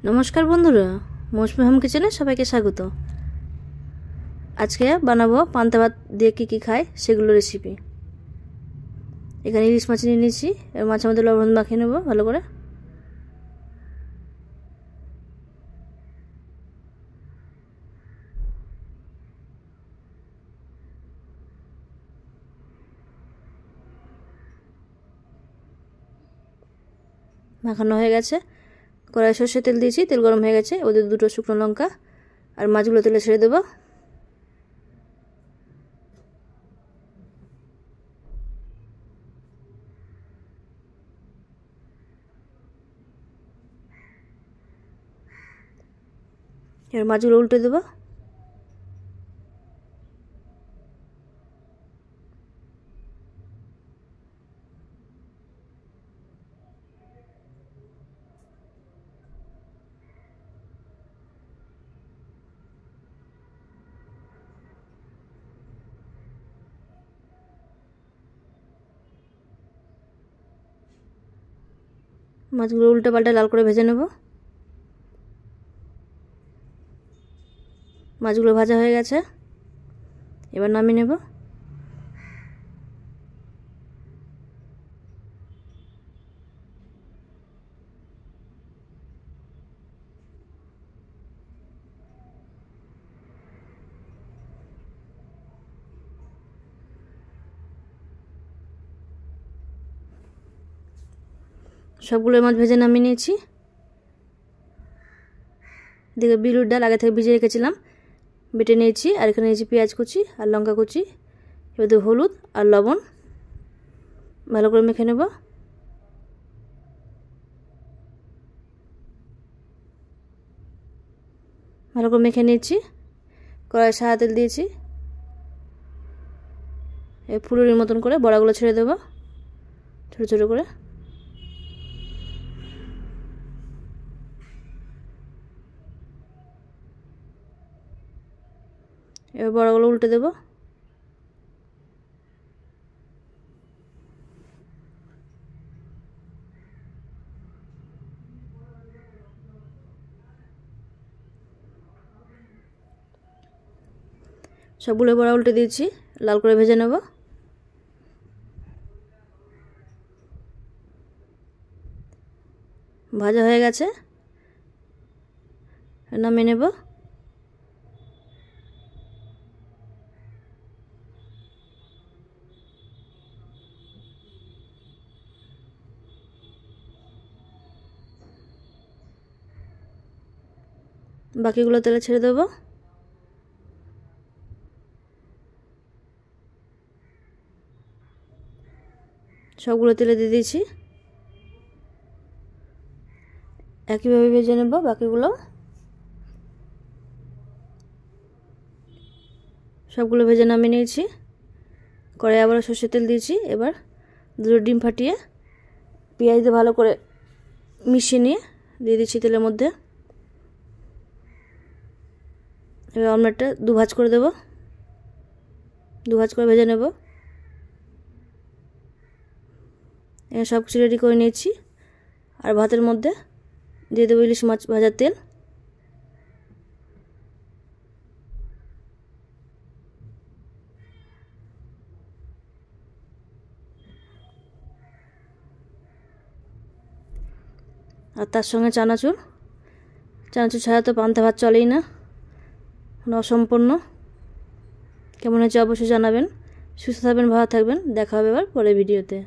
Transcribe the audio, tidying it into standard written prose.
নমস্কার বন্ধুরা, মৌসুমি হোম কিচেনে সবাইকে স্বাগত। আজকে বানাবো পান্তা ভাত দিয়ে কী খায় সেগুলো রেসিপি। এখানে ইলিশ মাছ নিয়ে নিয়েছি, এর মাছের মধ্যে লবণ মাখিয়ে নেবো ভালো করে। মাখানো হয়ে গেছে। কড়াই সর্ষের তেল দিয়েছি, তেল গরম হয়ে গেছে। ওদের দুটো শুকনো লঙ্কা আর মাছগুলো তেলে ছেড়ে দেবো। এবার মাছগুলো উল্টে দেবো। মাছগুলো উল্টে পাল্টে লাল করে ভেজে নেব। মাছগুলো ভাজা হয়ে গেছে, এবার নামিয়ে নেব। সবগুলো মাছ ভেজে নামিয়ে নিয়েছি। এদিকে বিউলির ডাল আগে থেকে ভিজিয়ে রেখেছিলাম, বেটে নিয়েছি। আর এখানে নিয়েছি পেঁয়াজ কুচি আর লঙ্কা কুচি। এবার হলুদ আর লবণ ভালো করে মেখে নেব। ভালো করে মেখে নিয়েছি। কড়াইয়ে সাদা তেল দিয়েছি। এই ফুলুরির মতন করে বড়াগুলো ছেড়ে দেবো ছোটো ছোটো করে। এবার বড়াগুলো উল্টে দেবো। সবগুলো বড়া উল্টে দিয়েছি, লাল করে ভেজে নেব। ভাজা হয়ে গেছে, নামিয়ে নেব। বাকিগুলো তেলে ছেড়ে দেবো। সবগুলো তেলে দিয়ে দিয়েছি, একইভাবে ভেজে নেব বাকিগুলো। সবগুলো ভেজে নামিয়ে নিয়েছি। কড়াই আবার সর্ষের তেল দিয়েছি। এবার দুটো ডিম ফাটিয়ে পেঁয়াজ দিয়ে ভালো করে মিশিয়ে নিয়ে দিয়ে দিচ্ছি তেলের মধ্যে। এবার অমলেটটা দুভাজ করে দেব, দুভাজ করে ভেজে নেব। এখানে সব কিছু রেডি করে নিয়েছি। আর ভাতের মধ্যে দিয়ে দেবো ইলিশ মাছ ভাজার তেল। আর তার সঙ্গে চানাচুর। চানাচুর ছাড়া তো পান্তা ভাত চলেই না, অসম্পূর্ণ। কেমন হয়েছে অবশ্যই জানাবেন। সুস্থ থাকবেন, ভালো থাকবেন। দেখা হবে এবার পরের ভিডিওতে।